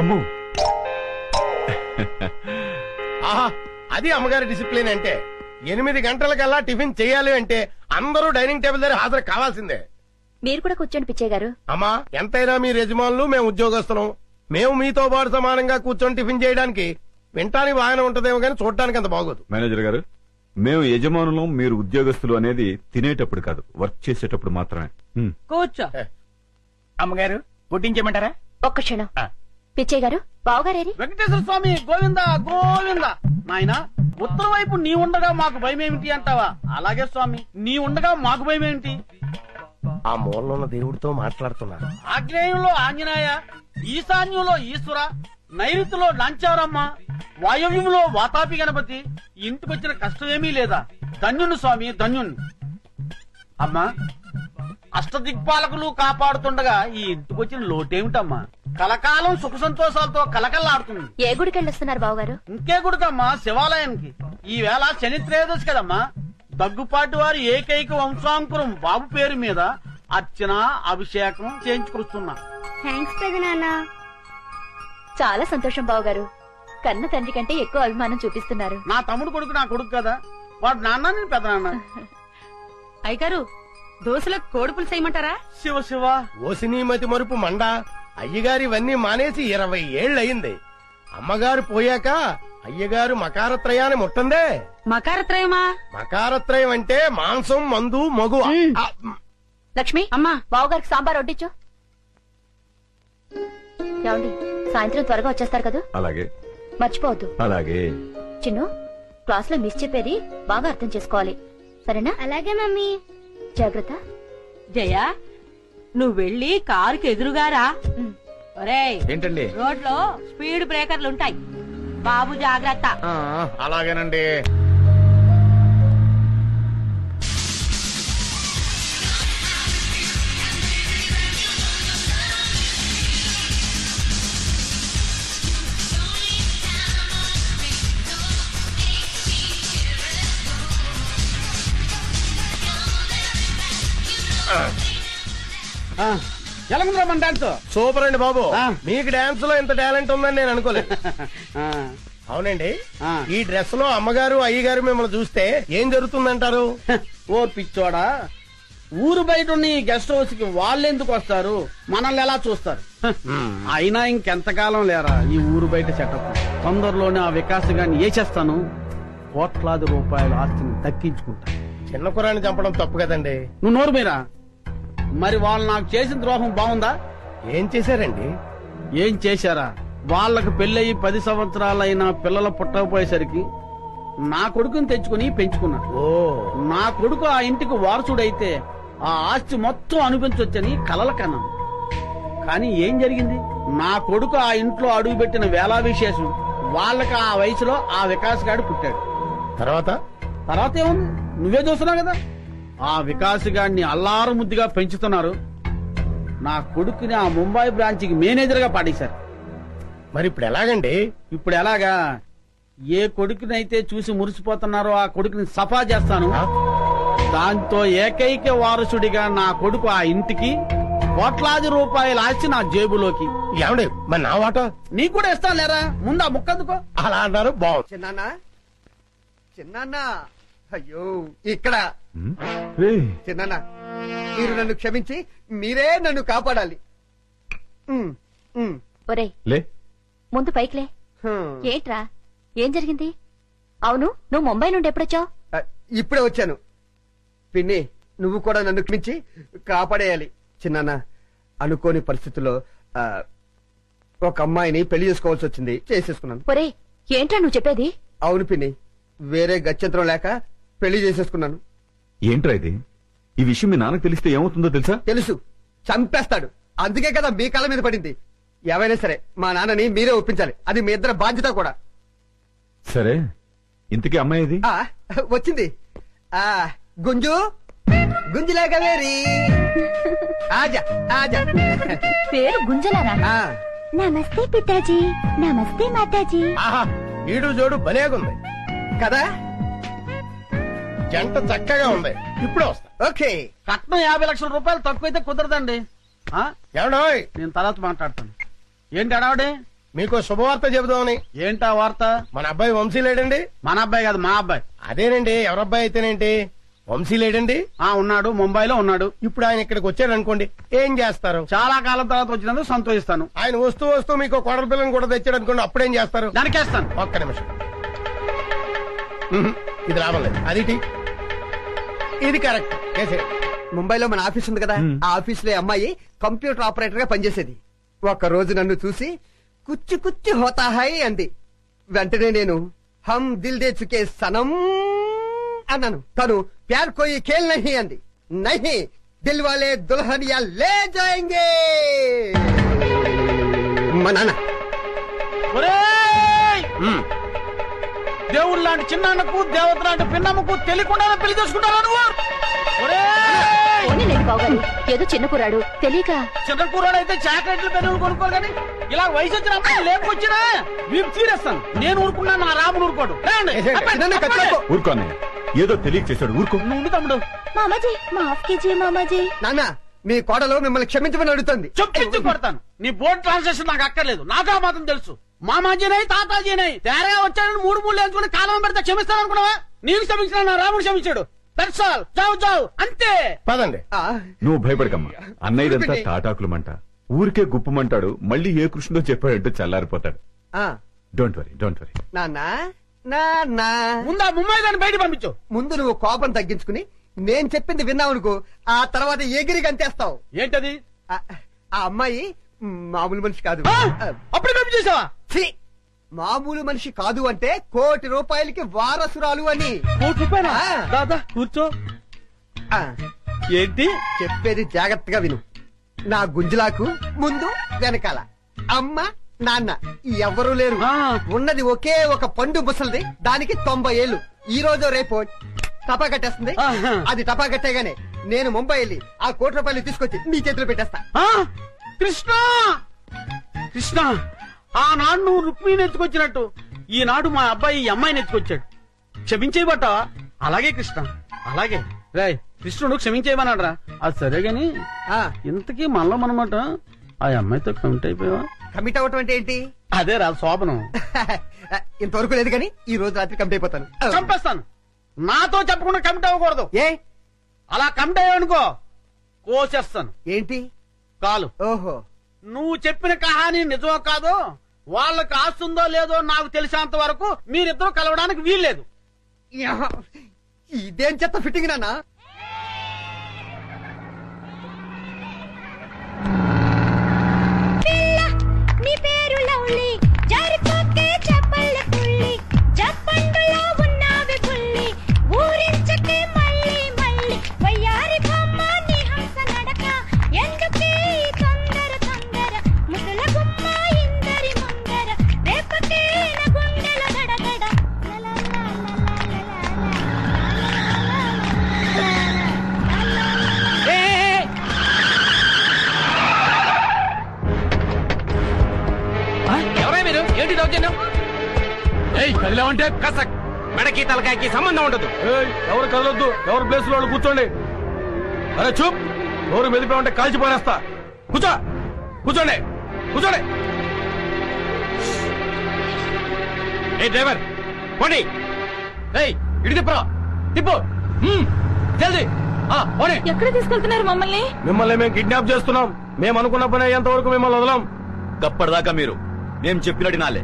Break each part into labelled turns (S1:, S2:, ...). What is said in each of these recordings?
S1: అమ్మో,
S2: ఆహా, అది అమ్మగారి డిసిప్లిన్ అంటే. 8 గంటలకల్లా టిఫిన్ చేయాలి అంటే అందరూ డైనింగ్ టేబుల్ దగ్గర హాజరు కావాల్సిందే.
S3: మీరు కూడా కూర్చోండి పిచ్చయ్య గారు.
S2: అమ్మా, ఎంతైనా మీ యజమానులు, మేము ఉద్యోగస్తులం. మేము మీతో పాటు సమానంగా కూర్చొని టిఫిన్ చేయడానికి వింటానికి బాగానే ఉంటదేమో కానీ చూడటానికి అంత బాగోదు.
S1: మేనేజర్ గారు, మేము యజమానులం, మీరు ఉద్యోగస్తులు అనేది తినేటప్పుడు కాదు, వర్క్ చేసేటప్పుడు మాత్రమే.
S4: కూర్చో.
S5: అమ్మగారు పుట్టించేయమంటారా?
S3: ఒక్క క్షణం. పిచ్చయ్య గారు, బావగారేరి?
S4: వెంకటేశ్వర స్వామి గోవిందా గోవిందా. నాయనా, ఉత్తర వైపు నీ ఉండగా మాకు భయం ఏమిటి అంటావా? అలాగే స్వామి, నీ ఉండగా మాకు భయం ఏమిటి?
S2: ఆ మూలలో ఉన్న దేవుడితో మాట్లాడుతున్నారు.
S4: ఆగ్నేయంలో ఆంజనేయ, ఈశాన్యంలో ఈశ్వర, నైరుతిలో లంచారమ్మ, వాయవ్యంలో వాతాపి గణపతి. ఇంటికొచ్చిన కష్టం ఏమీ లేదా? ధన్యుని స్వామి, ధన్యుని. అమ్మా, అష్టదిక్పాలకులు కాపాడుతుండగా ఈ ఇంటికొచ్చిన లోటేమిటమ్మా? కలకాలం సుఖ సంతోషాలతో కలకల్లాడుతుంది.
S3: ఏ గుడికి వెళ్ళొస్తున్నారు బావగారు?
S4: ఇంకే గుడికమ్మా? శివాలయానికి. ఈ వేళ శని త్రయోదశి కదమ్మా. దగ్గుపాటి వారి ఏకైక వంశాంకురం బాబు పేరు మీద అర్చన, అభిషేకం చేయించుకొస్తున్నా.
S3: థ్యాంక్స్ పెదనాన్న. చాలా సంతోషం బావగారు. కన్న తండ్రి కంటే ఎక్కువ అభిమానం చూపిస్తున్నారు.
S4: నా తమ్ముడు కొడుకు నా కొడుకు కదా, వాడు నాన్న నేను పెద్ద నాన్న.
S6: అయ్యగారు, దోశలకు కోడిపులు చేయమంటారా?
S4: శివ శివ.
S2: ఓసినీమతి మరుపు మండ. అయ్యగారు ఇవన్నీ మానేసి 20 ఏళ్లయింది. అమ్మగారు పోయాక అయ్యగారు మకారత్రయాన్ని ముట్టందే.
S6: మకారత్రయమా?
S2: మకారత్రయం అంటే మాంసం, మందు, మగు.
S3: లక్ష్మి,
S6: అమ్మా,
S3: బావగారికి సాంబార్ వడ్డించు. ఏమండి, సాయంత్రం త్వరగా వచ్చేస్తారు కదా?
S1: అలాగే
S3: మర్చిపోవద్దు.
S1: అలాగే.
S3: చిన్ను, క్లాస్ లో మిస్ చెప్పేది బాగా అర్థం చేసుకోవాలి, సరేనా? అలాగే మమ్మీ. జాగ్రత్త.
S6: జయ, నువ్వు వెళ్ళి కారుకి ఎదురుగారా. ఒరేయ్,
S5: ఏంటండి?
S6: రోడ్లో స్పీడ్ బ్రేకర్లు ఉంటాయి, బాబు జాగ్రత్త.
S5: అలాగేనండి.
S4: ఎలా ఉందిరా మన డాన్స్?
S2: సూపర్ అండి బాబు.
S4: ఆ.
S2: మీకు డాన్స్ లో ఇంత టాలెంట్ ఉందని నేను అనుకోలేదు. అవునండి,
S4: ఆ.
S2: ఈ డ్రెస్ లో అమ్మగారు, అయ్యగారు మిమ్మల్ని చూస్తే ఏం జరుగుతుందంటారు?
S4: ఓ పిచ్చోడా, ఊరు బయట ఉన్న ఈ గెస్ట్ హౌస్ కి వాళ్ళెందుకు వస్తారు, మనల్ని ఎలా చూస్తారు? అయినా ఇంకెంతకాలం లేరా ఈ ఊరు బయట సెటప్. తొందరలోనే ఆ వికాస్ గారిని వేసేస్తాను, కోట్లాది రూపాయల ఆస్తిని దక్కించుకుంటా.
S2: చిన్న కురాన్ని చంపడం తప్పు కదండి.
S4: నువ్వు నోరు మీరా. మరి వాళ్ళు నాకు చేసిన ద్రోహం బాగుందా?
S2: ఏం చేశారండి?
S4: ఏం చేశారా? వాళ్ళకు పెళ్ళయి 10 సంవత్సరాలైనా పిల్లలు పుట్టకపోయేసరికి నా కొడుకుని తెచ్చుకుని పెంచుకున్నాడు.
S2: ఓ,
S4: నా కొడుకు ఆ ఇంటికి వారసుడైతే ఆ ఆస్తి మొత్తం అనిపించొచ్చని కలల కన్నాను. కానీ ఏం జరిగింది? నా కొడుకు ఆ ఇంట్లో అడుగుపెట్టిన వేళా విశేషం వాళ్ళకి ఆ వయసులో ఆ వికాస్ గాడు పుట్టాడు. తర్వాత ఏముంది, నువ్వే చూస్తున్నావు కదా. ఆ వికాస్ గాడిని అల్లారు ముద్దుగా పెంచుతున్నారు. నా కొడుకుని ఆ ముంబై బ్రాంచ్కి మేనేజర్ గా పాడేశారు.
S2: మరి ఇప్పుడు ఎలాగండి?
S4: ఇప్పుడు ఎలాగా? ఏ కొడుకునైతే చూసి మురిసిపోతున్నారో ఆ కొడుకుని సఫా చేస్తాను. దాంతో ఏకైక వారసుడిగా నా కొడుకు ఆ ఇంటికి, కోట్లాది రూపాయల ఆస్తి నా జేబులోకి.
S2: ఏమండి, మరి నా వాట
S4: నీకు కూడా ఇస్తాను లేరా, ముందు ఆ ముక్కందుకో.
S2: అలా అన్నారు, బాగుంది.
S7: చిన్నాన్న, అయ్యో ఇక్కడ చిన్నాన్న, మీరు నన్ను క్షమించి మీరే నన్ను కాపాడాలి.
S3: ఒరేయ్,
S1: లే,
S3: ముందు పైకిలే. ఏంట్రా, ఏం జరిగింది? అవును, నువ్వు ముంబై నుండి ఎప్పుడొచ్చావు?
S7: ఇప్పుడే వచ్చాను. పిన్ని, నువ్వు కూడా నన్ను క్షమించి కాపాడేయాలి. చిన్నాన్న, అనుకోని పరిస్థితుల్లో ఒక అమ్మాయిని పెళ్లి చేసుకోవాల్సి వచ్చింది, చేసేసుకున్నాను.
S3: ఒరేయ్, ఏంట్రా నువ్వు చెప్పేది?
S7: అవును పిన్ని, వేరే గత్యంతరం లేక పెళ్లి చేసేసుకున్నాను.
S1: ఏంట్రా ఇది? ఈ విషయం మీ నాన్నకు తెలిస్తే ఏమవుతుందో తెలుసా?
S7: తెలుసు, చంపేస్తాడు. అందుకే కదా మీ కాళ్ళ మీద పడింది. ఏవైనా సరే మా నాన్నని మీరే ఒప్పించాలి, అది మీ ఇద్దరు బాధ్యత కూడా.
S1: సరే, ఇంతకీ అమ్మాయి ఇది?
S7: వచ్చింది. గుంజు గుంజులాగా వేరి ఆజా ఆజా.
S3: పేరు గుంజలానా? నమస్తే పితాజీ. నమస్తే మాతాజీ.
S2: ఆహా, ఈడు జోడు భలేగుంది
S7: కదా.
S2: జంట చక్కగా ఉంది. ఇప్పుడే వస్తా.
S7: ఓకే.
S4: కట్నం 50 లక్షల రూపాయలు తక్కువైతే కుదరదండి. ఆ?
S2: ఏమండోయ్
S4: నేను తర్వాత మాట్లాడతాను. ఏంటి అడావుడే?
S2: మీకు శుభవార్త చెబుదామని.
S4: ఏంటా వార్త?
S2: మన అబ్బాయి వంశీ లేడండి.
S4: మన అబ్బాయి కాదు, మా అబ్బాయి.
S2: అదేనండి, ఎవరబ్బాయి అయితేనేంటి, వంశీ లేడండి.
S4: ఉన్నాడు, ముంబైలో ఉన్నాడు.
S2: ఇప్పుడు ఆయన ఇక్కడికి వచ్చాడు అనుకోండి, ఏం చేస్తారు?
S4: చాలా కాలం తర్వాత వచ్చినందుకు సంతోషిస్తాను.
S2: ఆయన వస్తూ వస్తూ మీకు కోడల పిల్లని కూడా తెచ్చాడు అనుకోండి, అప్పుడేం చేస్తారు?
S4: దానికేస్తాను.
S2: ఒక్క నిమిషం. ఇది లాభం లేదు. అది ఇది కరెక్ట్.
S7: ముంబైలో మన ఆఫీస్ ఉంది కదా, ఆ ఆఫీస్ లో అమ్మాయి కంప్యూటర్ ఆపరేటర్ గా పనిచేసేది. ఒక రోజు నన్ను చూసి కుచ్చి కుచ్చి హోతా హై అంది. వెంటనే నేను హమ్ దిల్ దే చుకే సనం అన్నాను. తను ప్యార్ కోయి ఖేల్ నహీ అంది. నహీ, దిల్ వాలే దుల్హనియా లే జాయేంగే. మా నాన్న
S4: దేవుడు లాంటి చిన్నాన్నకు, దేవత లాంటి పిన్నమ్మకు తెలియకుండా పెళ్లి చేసుకుంటావా నువ్వు?
S3: పోనీలేండి బావగారు, ఏదో చిన్న కుర్రాడు తెలియక.
S4: చిన్న కూరడు అయితే చాక్లెట్లు పెన్నులు కొనుక్కోరు కానీ ఇలా వయసు వచ్చిన అమ్మాయి లేకొచ్చినా వీపు తీరేస్తాను. నేను ఊరుకున్నాను, నా రాముడు ఊరుకోడు.
S1: ఊరుకో అన్నయ్య, ఏదో తెలియక చేశాడు, ఊరుకో.
S4: నువ్వు తమ్ముడు.
S3: మామాజీ, మాఫ్ కీజియే మామాజీ.
S7: నాన్న, మీ కోడలు మిమ్మల్ని క్షమించమని అడుగుతుంది.
S4: చొప్పించి కొడతాను. నీ బోర్డు ట్రాన్సాక్షన్ నాకు అక్కర్లేదు, నాకు ఆ మాత్రం తెలుసు. మామాజీనై తాతాజీనై తేరగా వచ్చాడని మూడు మూడు వేసుకుని కాలం పెడితే క్షమిస్తాను అనుకున్నావా? నీకు క్షమించిన నా రాముడు క్షమించాడు. దట్సాల్, చావు చావు అంతే.
S2: పదండి.
S1: నువ్వు భయపడకమ్మా, అన్నయ్యదంతా తాటాకులు మంట, ఊరికే గుప్పమంటాడు. మళ్ళీ ఏ కృష్ణుడో చెప్పాడంటూ చల్లారిపోతాడు. Don't worry, don't worry.
S7: నాన్న,
S4: ముందు ఆ ముమ్మాయి దాన్ని బయట పంపించు.
S7: ముందు నువ్వు కోపం తగ్గించుకుని నేను చెప్పింది విన్నావనుకో, ఆ తర్వాత ఎగిరి గంతేస్తావు.
S4: ఏంటది?
S7: ఆ అమ్మాయి మామూలు మనిషి కాదు.
S4: అప్పుడు పంపించేసావా?
S7: ఛీ! మామూలు మనిషి కాదు అంటే ₹1,00,00,000కి వారసురాలు అని.
S4: ₹1,00,00,000?
S7: ఆ.
S4: దాదా కూర్చో.
S7: ఆ,
S4: ఏంటి
S7: చెప్పేది జాగ్రత్తగా విను. నా గుంజులాకు ముందు వెనకాల అమ్మ నాన్న ఎవరూ లేరు. ఉన్నది ఒకే ఒక పండు ముసలిది, దానికి 90 ఏళ్ళు. ఈ రోజు రేపు టపా కట్టేస్తుంది. అది టపా కట్టేగానే నేను ముంబై వెళ్ళి ఆ ₹1,00,00,000 తీసుకొచ్చి నీ చేతిలో పెట్టేస్తా.
S4: కృష్ణ, కృష్ణ, ఆనాడు నువ్వు రుక్మిణి ఎత్తుకొచ్చినట్టు ఈనాడు మా అబ్బాయి ఈ అమ్మాయిని ఎత్తుకొచ్చాడు. క్షమించేయబట్టావా? అలాగే కృష్ణ, అలాగే. రాయ్, కృష్ణుడు క్షమించేయమన్నాడరా. అది సరే గాని ఇంతకీ మనలో మనమాట ఆ అమ్మాయితో కమిట్ అయిపోయావా?
S7: కమిట్ అవటం అంటే ఏంటి?
S4: అదే రా శోభనం.
S7: ఇంతవరకు లేదు కానీ ఈ రోజు రాత్రి కమిట్ అయిపోతాను.
S4: చంపేస్తాను. నాతో చెప్పకుండా కమిట్ అవ్వకూడదు.
S7: ఏ?
S4: అలా కమిట్ అయ్యావనుకో కోసేస్తాను.
S7: ఏంటి?
S4: కాలు.
S7: ఓహో,
S4: నువ్వు చెప్పిన కహాని నిజమో కాదో, వాళ్ళకి ఆస్తుందో లేదో నాకు తెలిసినంత వరకు మీరిద్దరూ కలవడానికి వీల్లేదు.
S7: ఇదేం చెత్త ఫిట్టింగ్ నాన్న.
S3: నీ పేరు లవ్లీ, జారిపోకే చెప్పల్ల పుల్లి, జప్పండులో ఉన్నావి పుల్లి, ఊరించకే మళ్ళీ మళ్ళీ, వయ్యారి బొమ్మ నీ హంస నడక, ఎందుకే తొందర తొందర, ముసల గుమ్మ ఇందరి ముందర, రేపకే నా గుండెల గడగడ.
S5: ఎవరా మీరు? ఏంటి దౌర్జన్యం? కదిలామంటే కసక్ మెడకి తలకాయకి సంబంధం ఉండదు.
S2: ఎవరు కదలొద్దు, ఎవరు ప్లేస్ లో కూర్చోండి. అరే చూప్, ఎవరు మెదిపామంటే కాల్చి పోనేస్తా. కూర్చో, కూర్చోండి, కూర్చోండి. ఏ డ్రైవర్ పోనీ, ఇటు తిప్పరా, తిప్పు జల్దీ.
S3: ఎక్కడ తీసుకెళ్తున్నారు మమ్మల్ని?
S2: మిమ్మల్ని మేము కిడ్నాప్ చేస్తున్నాం. మేము అనుకున్న పని అయ్యేంత వరకు మిమ్మల్ని వదలం.
S1: గప్పటిదాకా మీరు మేము చెప్పినట్టు నాలే.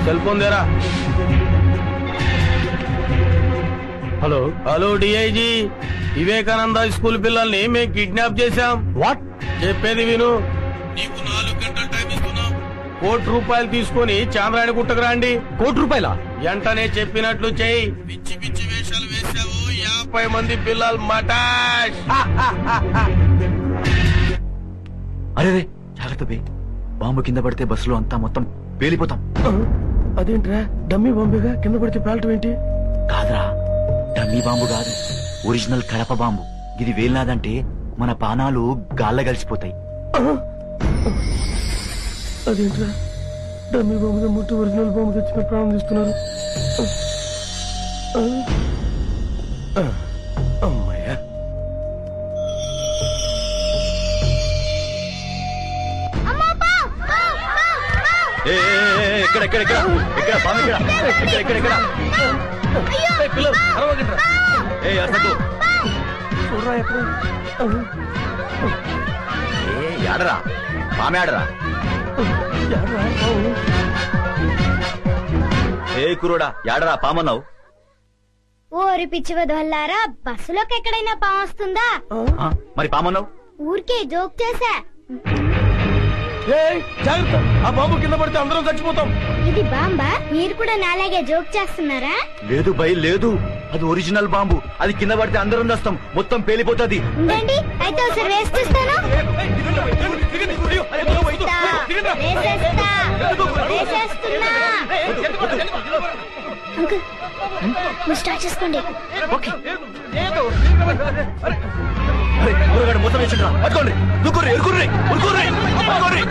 S2: సెల్ ఫోన్ దేరా. Hello hello, DIG, Vivekananda school పిల్లల్ని మేము కిడ్నాప్ చేశాం. వాట్? చెప్పేది విను. నీకు 4 గంటల టైం ఇస్తున్నాం. ₹1,00,00,000 తీసుకొని చాంద్రాయణ గుట్టకు రండి. ₹1,00,00,000? వెంటనే చెప్పినట్లు చెయ్యి. పిచ్చి పిచ్చి వేషాలు వేశావు, 50 మంది పిల్లలు మటాష్.
S8: అరే జాగ్రత్త బే, బాంబు కింద పడితే బస్సులో అంతా మొత్తం పేలిపోతాం.
S2: అదేంట్రా, డమ్మీ బాంబుగా కింద పడితే పేలటం ఏంటి?
S8: కాదురా, డమ్మీ బాంబు కాదు, ఒరిజినల్ కడప బాంబు. ఇది వేలినాదంటే మన పానాలు గాల్ల కలిసిపోతాయి.
S2: అదేంట్రా, డమ్మీ బాంబు ముట్టి ఒరిజినల్ బాంబు తెచ్చిన ప్రాణం తీస్తున్నారు. అమ్మయ్యా.
S8: ఎక్కడ ఎక్కడ ఎక్కడ ఎక్కడ బాబు ఎక్కడ ఎక్కడ ఎక్కడ ఎక్కడ
S2: పిల్లలు అరవకండ్రా.
S8: అసలు
S2: చూడరా ఎప్పుడు
S8: ఆడరా బామె ఆడరా కురుడా యాడరా పామన్నావు.
S9: ఓరి పిచ్చి వదల్లారా, బస్సులోకి ఎక్కడైనా పాము వస్తుందా?
S8: మరి పామన్నావు.
S9: ఊరికే జోక్ చేశా.
S2: జాగ్రత్త, ఆ బాంబు కింద పడితే అందరం చచ్చిపోతాం.
S9: ఇది బాంబా? మీరు కూడా నాలాగే జోక్ చేస్తున్నారా?
S8: లేదు భయ్ లేదు, అది ఒరిజినల్ బాంబు. అది కింద పడితే అందరం వస్తాం, మొత్తం పేలిపోతుంది.
S9: ఉండండి, అయితే ఒకసారి వేసేస్తాను. అంకుల్, మీరు స్టార్ట్ చేసుకోండి.
S8: మొత్తం వేసుకుంటా పట్టుకోండి. దుక్కుర్రి ఎరుకుర్రి ఉరుకుర్రి పట్టుకోండి.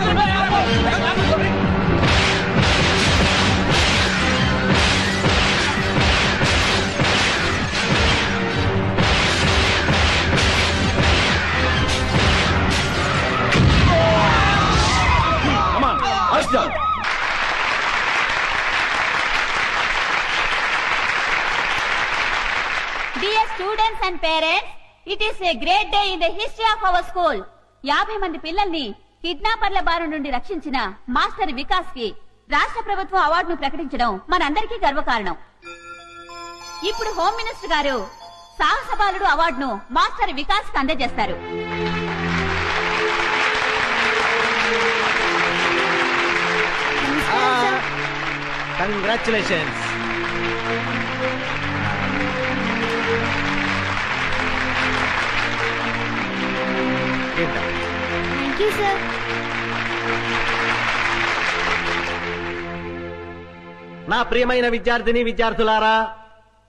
S3: Dear students and parents, it is a great day in the history of our school. 50 మంది పిల్లల్ని కిడ్నాపర్ల బారి నుండి రక్షించిన మాస్టర్ వికాస్ కి రాష్ట్ర ప్రభుత్వం అవార్డును ప్రకటించడం మనందరికీ గర్వకారణం. ఇప్పుడు హోమ్ మినిస్టర్ గారు సాహస బాలుడు అవార్డును మాస్టర్ వికాస్ కి అందజేస్తారు.
S5: కంగ్రాచులేషన్స్.
S9: Thank you sir.
S5: నా ప్రియమైన విద్యార్థిని విద్యార్థులారా,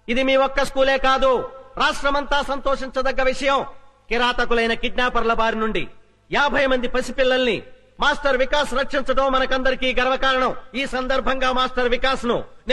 S5: ఇది మీ ఒక్క స్కూలే కాదు, రాష్ట్రమంతా సంతోషించదగ్గ విషయం. కిరాతకులైన కిడ్నాపర్ల బారి నుండి 50 మంది పసిపిల్లల్ని మాస్టర్ వికాస్ రక్షించడం మనకందరికీ గర్వకారణం. ఈ సందర్భంగా మాస్టర్ వికాస్ ను